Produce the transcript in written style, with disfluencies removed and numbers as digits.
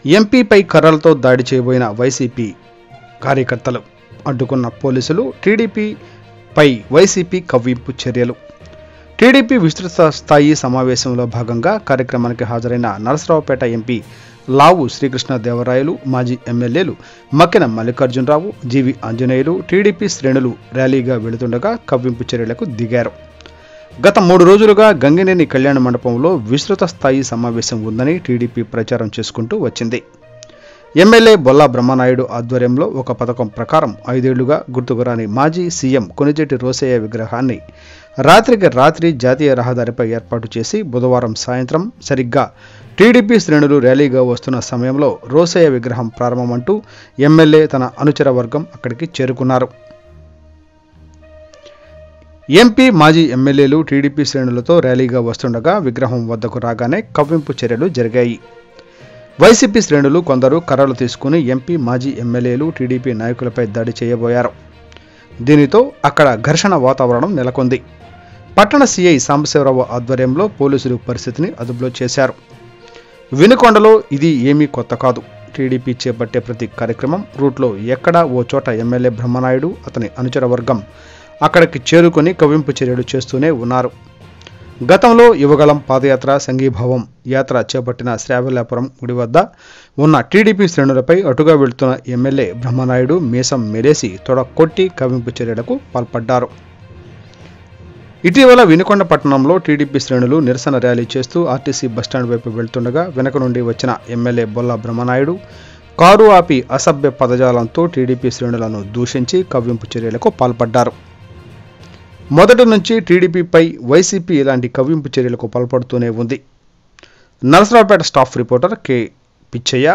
ఎంపీపై కర్రలతో దాడి చేయబోయిన వైసీపీ కార్యకర్తలు, అడ్డుకున్న పోలీసులు, టీడీపీపై వైసీపీ కవ్వింపు చర్యలు. టీడీపీ విస్తృత స్థాయి సమావేశంలో భాగంగా కార్యక్రమానికి హాజరైన నరసరావుపేట ఎంపీ లావు శ్రీకృష్ణదేవరాయలు, మాజీ ఎమ్మెల్యేలు మక్కెన మల్లికార్జునరావు, జీవి ఆంజనేయులు టీడీపీ శ్రేణులు ర్యాలీగా వెళుతుండగా కవ్వింపు చర్యలకు దిగారు. గత 3 రోజులుగా గంగినేని కళ్యాణ మండపంలో విస్తృత స్థాయి సమావేశం ఉందని టీడీపీ ప్రచారం చేసుకుంటూ వచ్చింది. ఎమ్మెల్యే బొల్లా బ్రహ్మనాయుడు ఆధ్వర్యంలో ఒక పథకం ప్రకారం 5 ఏళ్లుగా గుర్తుకురాని మాజీ సీఎం కొణిజేటి రోసయ్య విగ్రహాన్ని రాత్రికి రాత్రి జాతీయ రహదారిపై ఏర్పాటు చేసి బుధవారం సాయంత్రం సరిగ్గా టీడీపీ శ్రేణులు ర్యాలీగా వస్తున్న సమయంలో రోసయ్య విగ్రహం ప్రారంభమంటూ ఎమ్మెల్యే తన అనుచర వర్గం అక్కడికి చేరుకున్నారు. ఎంపీ, మాజీ ఎమ్మెల్యేలు టీడీపీ శ్రేణులతో ర్యాలీగా వస్తుండగా విగ్రహం వద్దకు రాగానే కవ్వింపు చర్యలు జరిగాయి. వైసీపీ శ్రేణులు కొందరు కర్రలు తీసుకుని ఎంపీ, మాజీ ఎమ్మెల్యేలు, టీడీపీ నాయకులపై దాడి చేయబోయారు. దీనితో అక్కడ ఘర్షణ వాతావరణం నెలకొంది. పట్టణ సీఐ సాంబశివరావు ఆధ్వర్యంలో పోలీసులు పరిస్థితిని అదుపులో చేశారు. వినుకొండలో ఇది ఏమీ కొత్త కాదు. టీడీపీ చేపట్టే ప్రతి కార్యక్రమం రూట్లో ఎక్కడా ఓ చోట ఎమ్మెల్యే బ్రహ్మనాయుడు, అతని అనుచర వర్గం అక్కడికి చేరుకుని కవ్వింపు చర్యలు చేస్తూనే ఉన్నారు. గతంలో యువగళం పాదయాత్ర, సంఘీభావం యాత్ర చేపట్టిన శ్రావల్యాపురం గుడి వద్ద ఉన్న టీడీపీ శ్రేణులపై అటుగా వెళ్తున్న ఎమ్మెల్యే బ్రహ్మనాయుడు మీసం మెలేసి తొడ కొట్టి కవ్వింపు చర్యలకు పాల్పడ్డారు. ఇటీవల వినుకొండ పట్టణంలో టీడీపీ శ్రేణులు నిరసన ర్యాలీ చేస్తూ ఆర్టీసీ బస్టాండ్ వైపు వెళ్తుండగా వెనక నుండి వచ్చిన ఎమ్మెల్యే బొల్లా బ్రహ్మనాయుడు కారు ఆపి అసభ్య పదజాలంతో టీడీపీ శ్రేణులను దూషించి కవ్వింపు చర్యలకు పాల్పడ్డారు. మొదటి నుంచి టీడీపీపై వైసీపీ ఇలాంటి కవ్వింపు చర్యలకు పాల్పడుతూనే ఉంది. Narasaraopet staff reporter K Pichaiah.